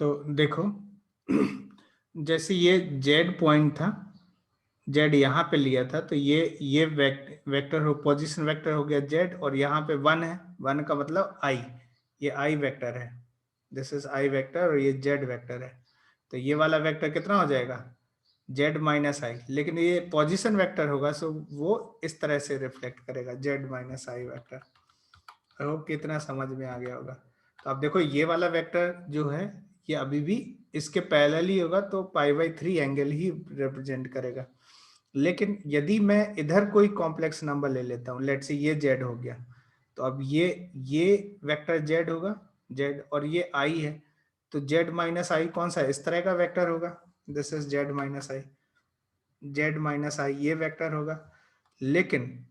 तो देखो जैसे ये जेड पॉइंट था, जेड यहाँ पे लिया था, तो ये वेक्टर हो, पोजीशन वेक्टर हो गया जेड, और यहाँ पे 1 है, 1 का मतलब आई, ये आई वेक्टर है, दिस इज आई वेक्टर, और ये जेड वेक्टर है। तो ये वाला वेक्टर कितना हो जाएगा, जेड माइनस आई, लेकिन ये पोजीशन वेक्टर होगा, सो वो इस तरह से रिफ्लेक्ट करेगा, Z minus I vector. I hope कितना समझ में आ गया होगा। तो अब देखो ये वाला वेक्टर जो है ये अभी भी इसके पैरेलल ही होगा, तो π/3 एंगल ही रिप्रेजेंट करेगा। लेकिन यदि मैं इधर कोई कॉम्प्लेक्स नंबर ले लेता हूँ, लेट्स से ये जेड हो गया, तो अब ये वेक्टर जेड होगा, जेड, और ये आई है, तो जेड माइनस आई कौन सा है, इस तरह का वेक्टर होगा, this is Z minus I, Z minus I ये वेक्टर होगा। लेकिन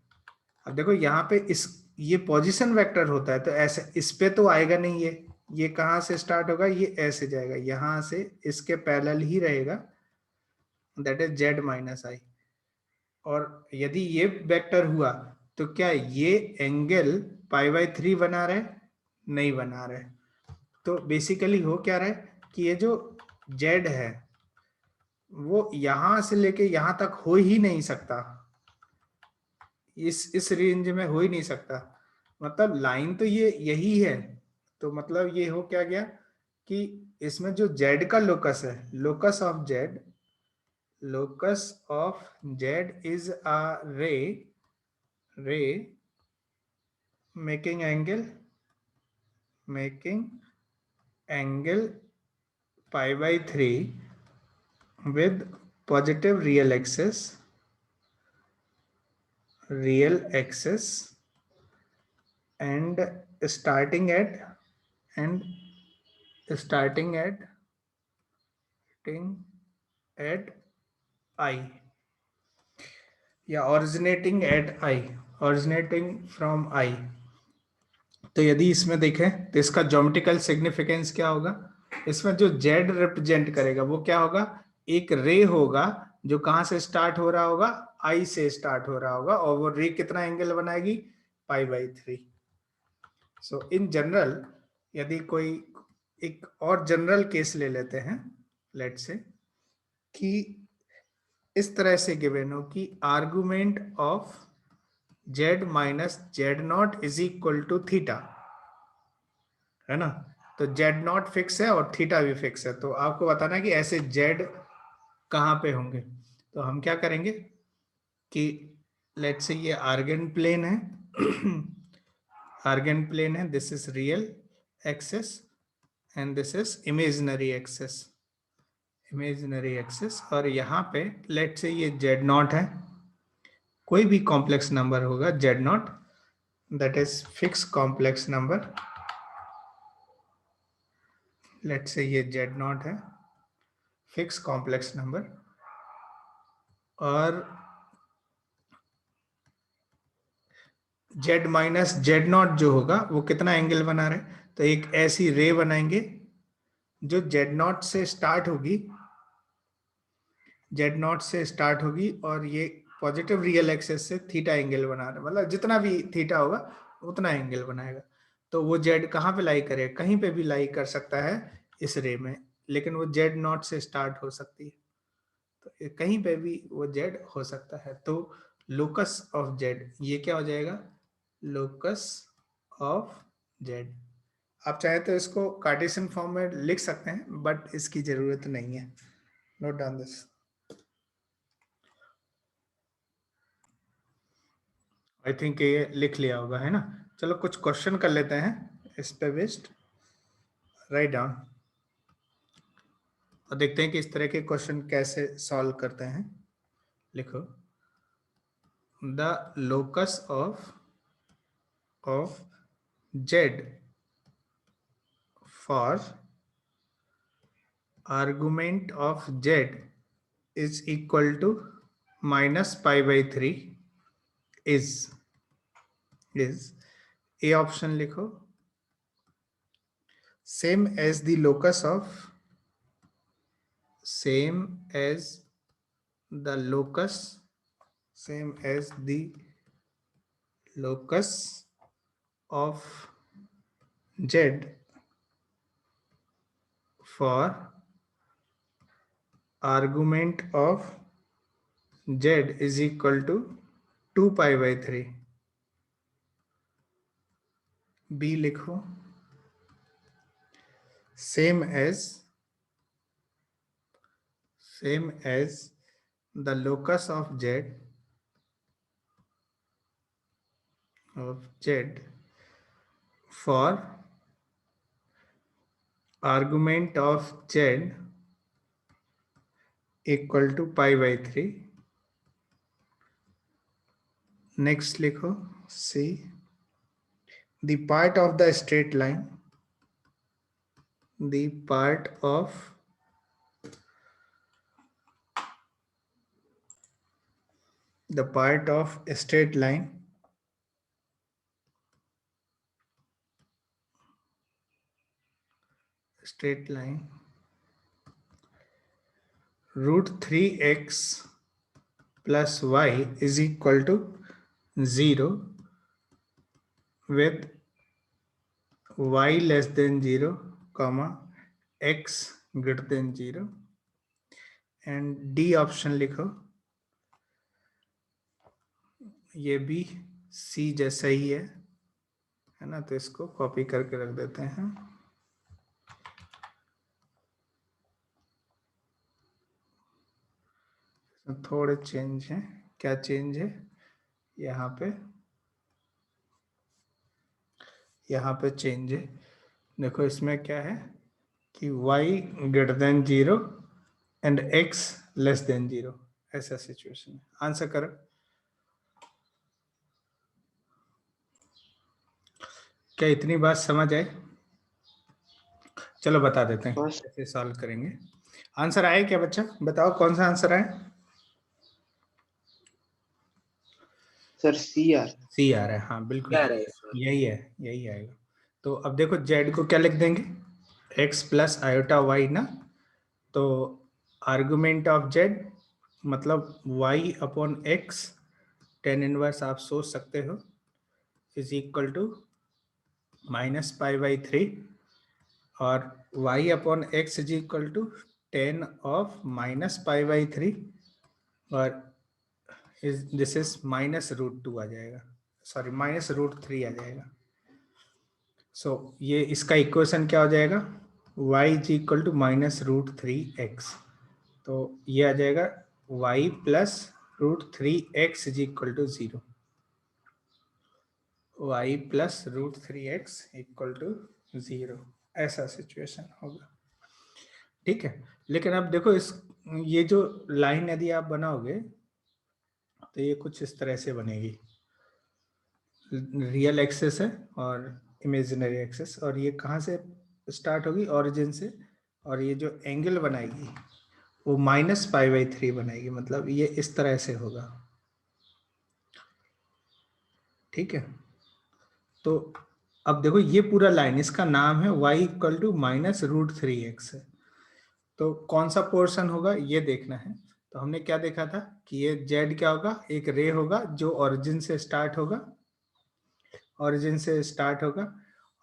अब देखो यहाँ पे इस ये पोजीशन वेक्टर होता है, तो ऐसे इस पे तो आएगा नहीं, ये कहाँ से स्टार्ट होगा, ये ऐसे जाएगा, यहाँ से इसके पैरेलल ही रहेगा, दैट इज जेड माइनस आई। और यदि ये वेक्टर हुआ तो क्या ये एंगल π/3 बना रहे, नहीं बना रहे। तो बेसिकली हो क्या रहा है कि ये जो जेड है वो यहां से लेके यहां तक हो ही नहीं सकता, इस रेंज में हो ही नहीं सकता, मतलब लाइन तो ये यही है। तो मतलब ये हो क्या गया कि इसमें जो जेड का लोकस है, locus of Z, locus of z is a ray making angle π/3 with positive real axis and starting at and starting at I या originating at I, originating from I। तो यदि इसमें देखें तो इसका ज्योमेट्रिकल सिग्निफिकेंस क्या होगा, इसमें जो जेड रिप्रेजेंट करेगा वो क्या होगा, एक रे होगा जो कहां से स्टार्ट हो रहा होगा, आई से स्टार्ट हो रहा होगा, और वो रे कितना एंगल बनाएगी, π/3। सो इन जनरल यदि कोई एक और जनरल केस ले लेते हैं, लेट से कि इस तरह से गिवन हो कि argument of z minus z naught is equal to theta, है ना। तो जेड नॉट फिक्स है और थीटा भी फिक्स है, तो आपको बताना है कि ऐसे जेड कहाँ पे होंगे। तो हम क्या करेंगे कि लेट्स से ये आर्गन प्लेन है आर्गन प्लेन है, this is real axis and this is imaginary axis, और यहाँ पे लेट्स से ये जेड नॉट है, कोई भी कॉम्प्लेक्स नंबर होगा Z not, that is fix complex number, let's say ये जेड नॉट है, फिक्स कॉम्प्लेक्स नंबर, और जेड माइनस जेड नॉट जो होगा वो कितना एंगल बना रहे, तो एक ऐसी रे बनाएंगे जो जेड नॉट से स्टार्ट होगी, जेड नॉट से स्टार्ट होगी, और ये पॉजिटिव रियल एक्सेस से थीटा एंगल बना रहे, मतलब जितना भी थीटा होगा उतना एंगल बनाएगा। तो वो जेड कहाँ पे लाई करेगा, कहीं पे भी लाई कर सकता है इस रे में, लेकिन वो जेड नॉट से स्टार्ट हो सकती है, तो कहीं पे भी वो जेड हो सकता है। तो लोकस ऑफ जेड ये क्या हो जाएगा, लोकस ऑफ जेड। आप चाहे तो इसको कार्टेशियन फॉर्म में लिख सकते हैं, बट इसकी जरूरत नहीं है, note down this. I think ये लिख लिया होगा, है ना। चलो कुछ क्वेश्चन कर लेते हैं इस पे बेस्ड, राइट डाउन, और देखते हैं कि इस तरह के क्वेश्चन कैसे सॉल्व करते हैं। लिखो, the locus of Z for argument of z is equal to minus π/3 is A option लिखो, same as the locus of same as the locus same as the locus of z for argument of z is equal to 2 pi by 3. B लिखो, same as the locus of z for argument of z equal to pi by 3. Next लिखो C, the part of the straight line, the part of a straight line root 3x plus y is equal to 0 with y less than 0 comma x greater than 0. And D option लिखो, ये भी सी जैसा ही है ना, तो इसको copy करके रख देते हैं. थोड़े चेंज हैं. क्या चेंज है? यहाँ पे चेंज है. देखो इसमें क्या है कि y greater than 0 and x less than 0, ऐसा सिचुएशन है. आंसर करो. क्या इतनी बात समझ आए? चलो बता देते हैं कैसे सॉल्व करेंगे. आंसर आए क्या बच्चा? बताओ कौन सा आंसर आए? सर सी आ रहा है. हाँ बिल्कुल यही आएगा. तो अब देखो z को क्या लिख देंगे? x प्लस आयोटा y ना. तो आर्गुमेंट ऑफ z मतलब y upon x tan inverse आप सोच सकते हो is equal to minus pi by 3 और y upon x is equal to tan of minus pi by 3 और दिस इज माइनस रूट 2 आ जाएगा, सॉरी माइनस रूट 3 आ जाएगा. सो ये इसका इक्वेशन क्या हो जाएगा? y is equal to minus root 3x. तो ये आ जाएगा y plus root 3x is equal to 0. y plus root 3x equal to 0, ऐसा सिचुएशन होगा. ठीक है. लेकिन अब देखो ये जो लाइन यदि आप बनाओगे तो ये कुछ इस तरह से बनेगी. रियल एक्सेस है और इमेजिनरी एक्सेस, और ये कहाँ से स्टार्ट होगी? ओरिजिन से. और ये जो एंगल बनाएगी वो माइनस पाई बाई 3 बनाएगी. मतलब ये इस तरह से होगा. ठीक है. तो अब देखो ये पूरा लाइन, इसका नाम है y equal to minus root 3x. तो कौन सा पोर्शन होगा ये देखना है. तो हमने क्या देखा था कि ये z क्या होगा? एक रे होगा जो ओरिजिन से स्टार्ट होगा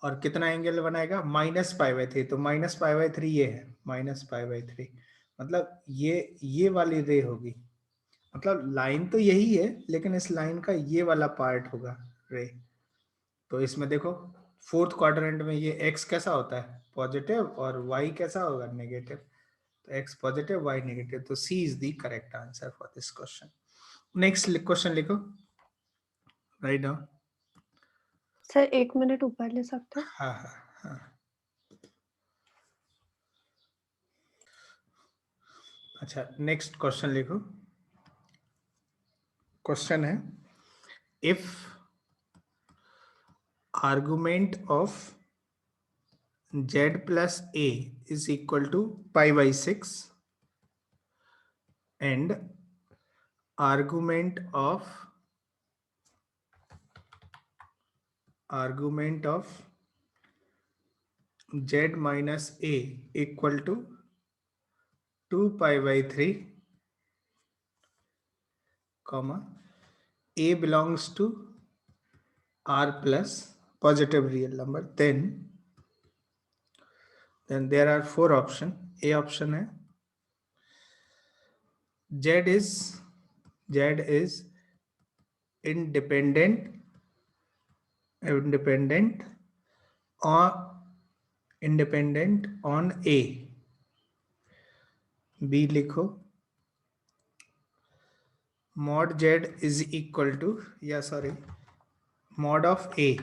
और कितना एंगल बनाएगा? Minus pi by 3. तो माइनस पाई बाई 3 ये है, माइनस पाई बाई 3 मतलब ये वाली रे होगी. मतलब लाइन तो यही है लेकिन इस लाइन का ये वाला पार्ट होगा रे. तो इसमें देखो फोर्थ क्वाड्रेंट में ये x कैसा होता है? पॉजिटिव, और y कैसा होगा? नेगेटिव. तो x पॉजिटिव, y नेगेटिव. तो C is the correct answer for this question. Next question लिखो, राइट डाउन. सर 1 मिनट ऊपर ले सकते हो? हाँ. अच्छा नेक्स्ट क्वेश्चन लिखो. क्वेश्चन है if argument of z plus a is equal to pi by 6 and argument of z minus a equal to 2 pi by 3 comma a belongs to r plus positive real number, then then there are 4 option. A option है Z is independent on A. B लिखो mod Z is equal to, mod of A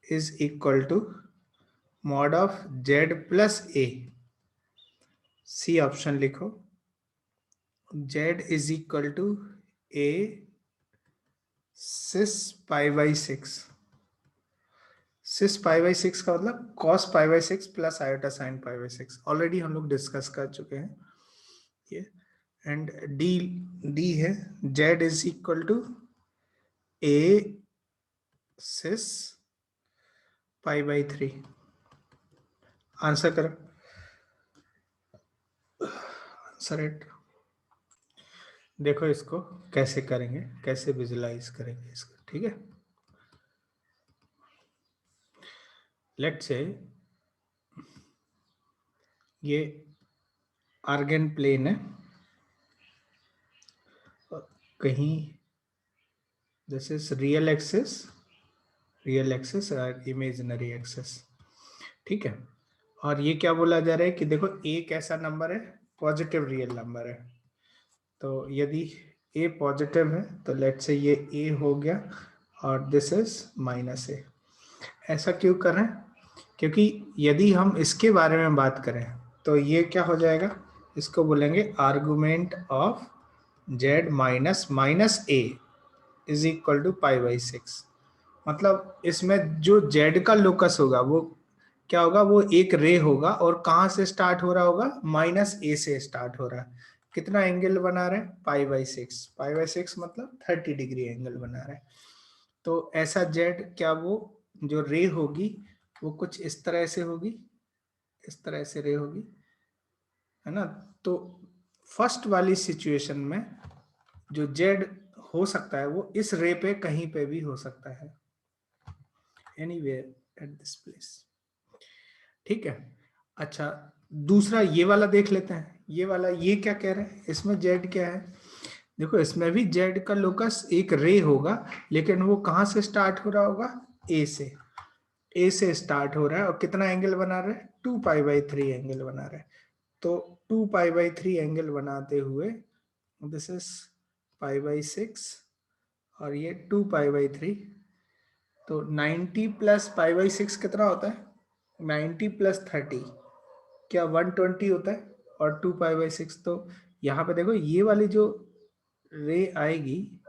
is equal to mod of Z plus A. C option लिखो Z is equal to A cis pi by 6. cis pi by 6 का मतलब cos pi by 6 plus iota sin pi by 6. Already हम लोग discuss कर चुके हैं ये. And D है Z is equal to A cis pi by 3. Answer करो. Answer it. देखो इसको कैसे करेंगे, कैसे विजुलाइज करेंगे इसको. ठीक है, लेट्स से ये आर्गन प्लेन है, कहीं दिस इज रियल एक्सिस और इमेजिनरी एक्सिस. ठीक है, और ये क्या बोला जा रहा है कि देखो एक ऐसा नंबर है पॉजिटिव रियल नंबर है. तो यदि a पॉजिटिव है तो लेट्स से ये a हो गया और दिस इज माइनस a. ऐसा क्यों कर रहे हैं? क्योंकि यदि हम इसके बारे में बात करें तो ये क्या हो जाएगा, इसको बोलेंगे argument of z minus a is equal to pi by 6. मतलब इसमें जो z का लोकस होगा वो क्या होगा, वो एक रे होगा और कहाँ से स्टार्ट हो रहा होगा, माइनस a से स्टार्ट हो रहा है. कितना एंगल बना रहे हैं, पाई बाई 6. पाई बाई 6 मतलब 30 डिग्री एंगल बना रहे हैं. तो ऐसा z क्या वो जो रे होगी वो कुछ इस तरह से होगी, इस तरह से रे होगी, है ना. तो फर्स्ट वाली सिचुएशन में जो z हो सकता है वो इस रे पे कहीं पे भी हो सकता है, एनीवेयर एट दिस प्लेस. ठीक है. अच्छा, दूसरा ये वाला देख लेते हैं. ये वाला ये क्या कह रहे हैं, इसमें z क्या है, देखो इसमें भी z का लोकस एक रे होगा, लेकिन वो कहां से स्टार्ट हो रहा होगा, a से स्टार्ट हो रहा है और कितना एंगल बना रहा है, 2 पाई बाई 3 एंगल बना रहा है. तो 2 पाई बाई 3 एंगल बनाते हुए दिस इज पाई बाई 6 और ये 2 पाई बाई 3. तो 90 प्लस पाई बाई 6 कितना होता है, 90 प्लस 30 क्या 120 होता है, और 2 पाई बाई 6. तो यहाँ पे देखो ये वाली जो रे आएगी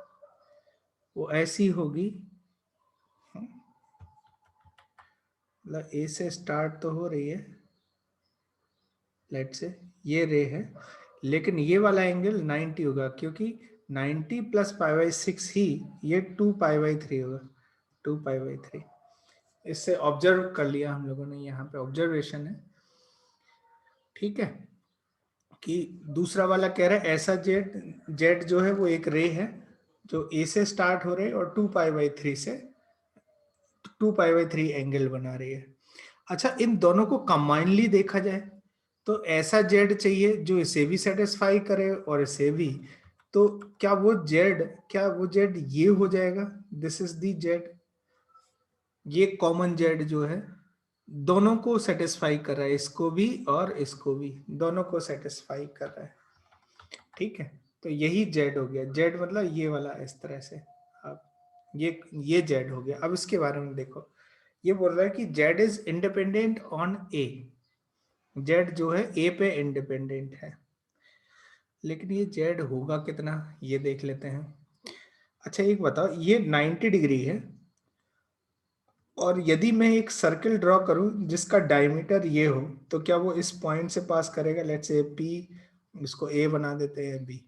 वो ऐसी होगी, मतलब ए से स्टार्ट तो हो रही है, लेट से ये रे है, लेकिन ये वाला एंगल 90 होगा क्योंकि 90 प्लस पाई बाई 6 ही ये 2 पाई बाई 3 होगा, 2 पाई बाई 3. इससे ऑब्जर्व कर लिया हम लोगों ने, यहाँ पे ऑब्जर्वेशन है. ठीक है, कि दूसरा वाला कह रहा है ऐसा जेड जो है वो एक रे है जो ए से स्टार्ट हो रही है और 2 पाई बाई 3 से 2 पाई बाई 3 एंगल बना रही है. अच्छा, इन दोनों को कंबाइनली देखा जाए तो ऐसा जेड चाहिए जो इसे भी सेटिस्फाई करे और इसे भी. तो क्या वो जेड ये हो जाएगा, दिस इज दी जेड, ये कॉमन जेड जो है दोनों को सेटिस्फाई कर रहा है, इसको भी और इसको भी, दोनों को सेटिस्फाई कर रहा है. ठीक है, तो यही जेड हो गया. जेड मतलब ये वाला इस तरह से. अब ये जेड हो गया. अब इसके बारे में देखो, ये बोल रहा है कि Z is independent on A. Z जो है ए पे इंडिपेंडेंट है, लेकिन ये जेड होगा कितना ये देख लेते हैं. अच्छा एक बताओ, ये 90 डिग्री है और यदि मैं एक सर्कल ड्रॉ करूं जिसका डायमीटर ये हो तो क्या वो इस पॉइंट से पास करेगा, लेट्स से पी, इसको ए बना देते हैं बी.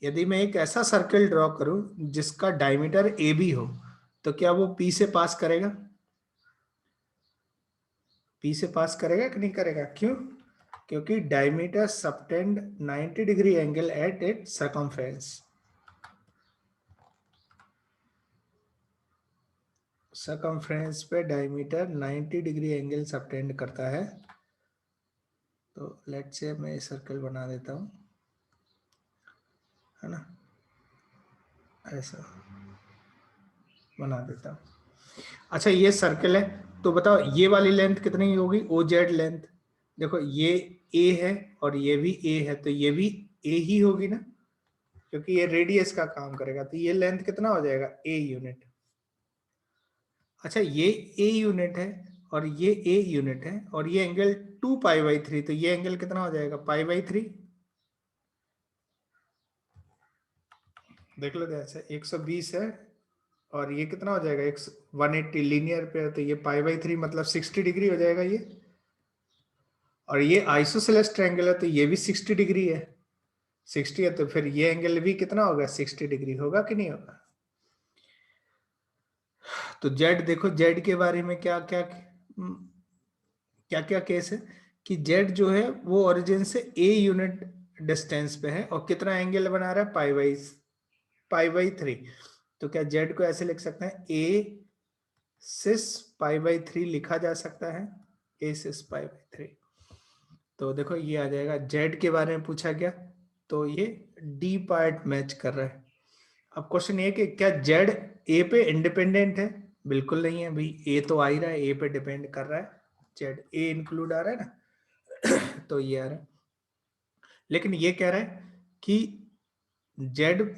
यदि मैं एक ऐसा सर्कल ड्रॉ करूं जिसका डायमीटर ए बी हो तो क्या वो पी से पास करेगा, पी से पास करेगा कि नहीं करेगा, क्यों, क्योंकि diameter subtend 90 degree angle at it circumference. Circumference पे डायमीटर 90 डिग्री एंगल सबटेंड करता है तो लेट्स से मैं सर्कल बना देता हूँ, है ना, ऐसा बना देता हूँ। अच्छा ये सर्कल है, तो बताओ ये वाली लेंथ कितनी होगी, ओ जेड लेंथ। देखो ये ए है और ये भी ए है, तो ये भी ए ही होगी ना, क्योंकि ये रेडियस का काम करेगा। तो ये लेंथ कितना हो जाएगा, ए यूनिट। अच्छा ये ए यूनिट है और ये ए यूनिट है और ये एंगल 2π/3, तो ये एंगल कितना हो जाएगा, π/3। देख लो ध्यान से, 120 है और ये कितना हो जाएगा, 180 लीनियर पे है, तो ये π/3 मतलब 60 डिग्री हो जाएगा ये। और ये आइसोसेलेस ट्रायंगल है, तो ये भी 60 डिग्री है, 60 है, तो फिर ये एंगल भी कितना होगा, 60 डिग्री होगा कि नहीं होगा। तो जेड देखो, जेड के बारे में क्या क्या क्या क्या केस है कि जेड जो है वो ओरिजिन से ए यूनिट डिस्टेंस पे है और कितना एंगल बना रहा है, π/3। तो क्या जेड को ऐसे लिख सकते हैं, ए सिस π/3 लिखा जा सकता है, ए सिस π/3। तो देखो ये आ जाएगा, जेड के बारे में पूछा गया तो ये डी पार्ट मैच कर रहा है। अब क्वेश्चन ये कि क्या जेड ए पे इंडिपेंडेंट है, बिल्कुल नहीं है भाई, ए तो आ ही रहा है, ए पे डिपेंड कर रहा है, जेड ए इंक्लूड आ रहा है ना तो ये आ रहा है। लेकिन ये कह रहा है कि z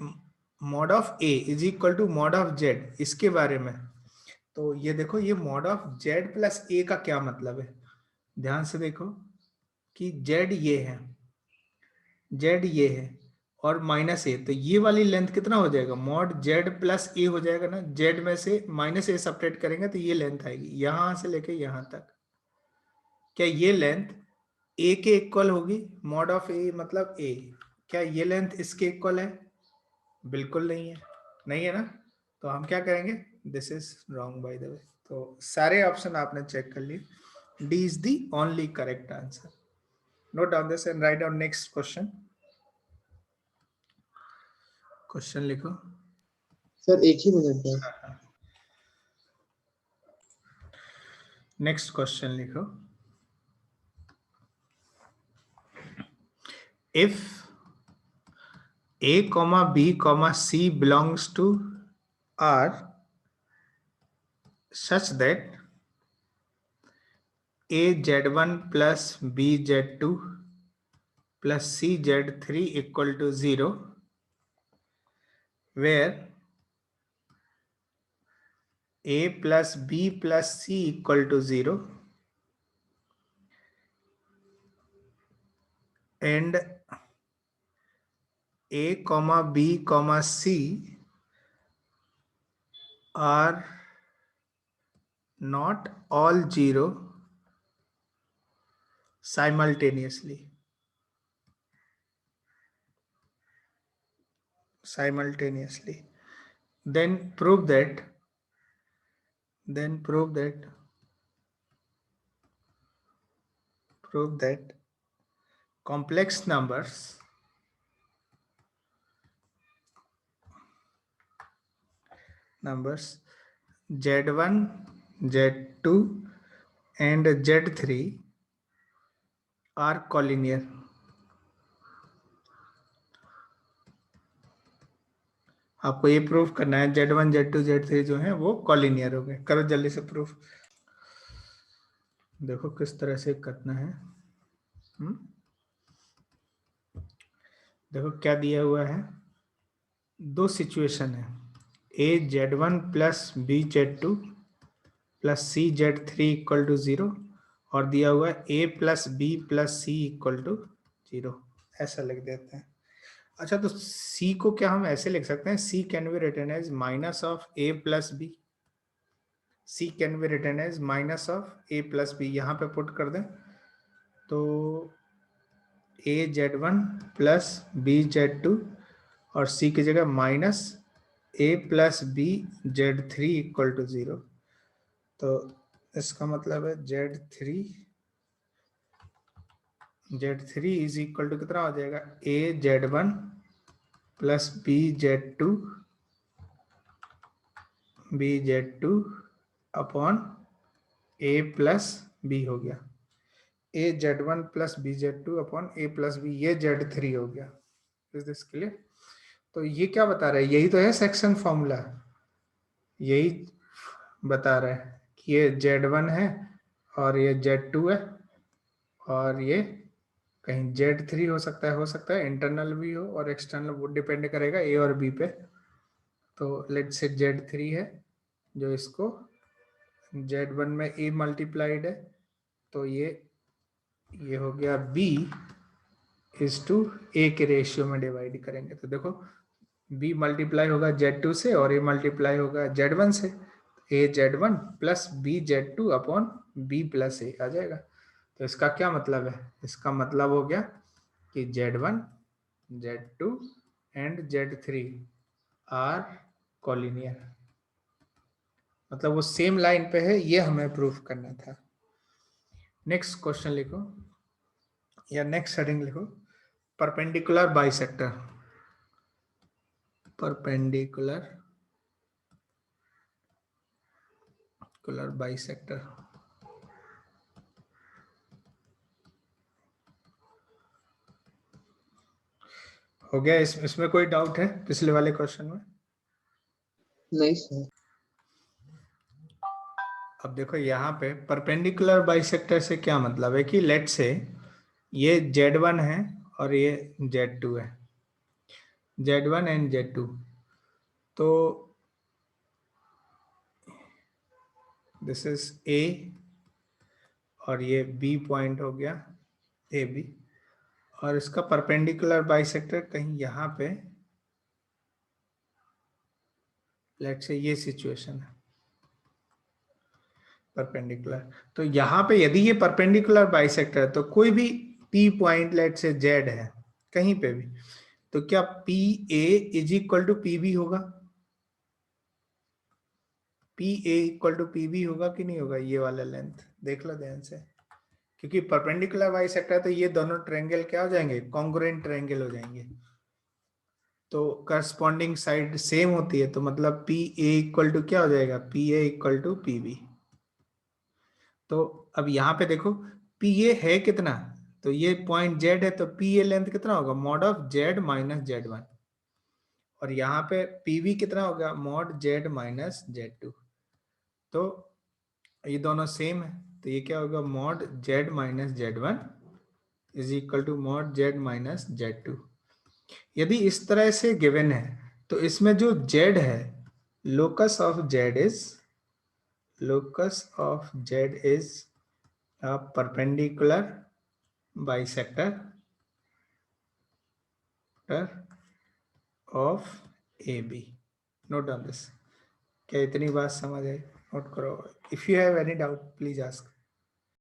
mod of a is equal to mod of z, इसके बारे में। तो ये देखो, ये mod of z plus a का क्या मतलब है, ध्यान से देखो कि जेड ये है, जेड ये है और माइनस ए, तो ये वाली लेंथ कितना हो जाएगा, मॉड जेड प्लस ए हो जाएगा ना, जेड में से माइनस ए सब्ट्रैक्ट करेंगे तो ये लेंथ आएगी यहां से लेके यहां तक। क्या ये लेंथ ए के इक्वल होगी, मॉड ऑफ ए मतलब ए, क्या ये लेंथ इसके इक्वल है, बिल्कुल नहीं है, नहीं है ना। तो हम क्या करेंगे, this is wrong by the way. तो सारे ऑप्शन आपने चेक कर लिए, D is the only correct answer. Note down this and write down next question. Question लिखो सर, एक ही मिनट है। नेक्स्ट क्वेश्चन लिखो, if a comma b comma c belongs to R such that a z1 plus b z2 plus c z3 equal to 0, where a plus b plus c equal to 0 and a comma b comma c are not all 0 simultaneously, then prove that complex numbers z1 z2 and z3 are collinear। आपको ये proof करना है, z1 z2 z3 जो है वो collinear हो गए। करो जल्दी से प्रूफ, देखो किस तरह से करना है। देखो क्या दिया हुआ है, दो सिचुएशन है, a z1 plus b z2 plus c z3 equal to 0 और दिया हुआ है a plus b plus c equal to 0, ऐसा लिख देते हैं। अच्छा तो c को क्या हम ऐसे लिख सकते हैं, c can be written as minus of a plus b, c can be written as minus of a plus b, यहाँ पे पुट कर दें तो a z1 plus b z2 और c की जगह minus a plus b z3 equal to 0। तो इसका मतलब है z3 इज इक्वल टू कितना हो जाएगा, a z1 plus b z2 upon a plus b हो गया। A Z1 plus B Z2 upon A plus B, ये Z3 हो गया। Is this clear? तो ये क्या बता रहा है, यही तो है सेक्शन फॉर्मूला, यही बता रहा है कि ये Z1 है और ये Z2 है और ये कहीं Z3 हो सकता है इंटरनल भी हो और एक्सटर्नल, वो डिपेंड करेगा ए और बी पे। तो लेट्स से Z3 है, जो इसको Z1 में ए मल्टीप्लाइड है, तो ये हो गया B इज टू ए के रेशियो में डिवाइड करेंगे। तो देखो B मल्टीप्लाई होगा Z2 से और A मल्टीप्लाई होगा Z1 से, A Z1 plus B Z2 upon B plus A आ जाएगा। तो इसका क्या मतलब है, इसका मतलब हो गया कि Z1 Z2 and Z3 are collinear, मतलब वो सेम लाइन पे है, ये हमें प्रूफ करना था। नेक्स्ट क्वेश्चन लिखो या नेक्स्ट हेडिंग लिखो, परपेंडिकुलर बाइसेक्टर। परपेंडिकुलर बाइसेक्टर हो गया। इसमें कोई डाउट है पिछले वाले क्वेश्चन में? नहीं सर। अब देखो यहाँ पे परपेंडिकुलर बाइसेक्टर से क्या मतलब है कि लेट से ये Z1 है और ये Z2 है, Z1 एंड Z2, तो दिस इज A और ये B पॉइंट हो गया AB, और इसका परपेंडिकुलर बाइसेक्टर कहीं यहाँ पे, लेट से ये सिचुएशन है परपेंडिकुलर। तो यहाँ पे यदि ये परपेंडिकुलर बाइसेक्टर है तो कोई भी P point let say Z है कहीं पे भी, तो क्या PA is equal to PB होगा? PA इक्वल टू PB होगा कि नहीं होगा? ये वाला लेंथ देख लो ध्यान से, क्योंकि परपेंडिकुलर बाइसेक्टर है तो ये दोनों ट्रायंगल क्या हो जाएंगे, कॉन्ग्रुएंट ट्रायंगल हो जाएंगे, तो करस्पॉन्डिंग साइड सेम होती है, तो मतलब PA इक्वल टू क्या हो जाएगा, PA इक्वल टू PB। तो अब यहाँ पे देखो PA है कितना, तो ये पॉइंट Z है, तो PA लेंथ कितना होगा, mod of Z minus Z1, और यहाँ पे PB कितना होगा, मॉड Z माइनस Z2। तो ये दोनों सेम है, तो ये क्या होगा, mod Z minus Z1 is equal to mod Z minus Z2। यदि इस तरह से गिवन है तो इसमें जो Z है, locus of Z is a perpendicular bisector of AB। Note on this। क्या इतनी बात समझ आई? नोट करो। If you have any doubt please ask.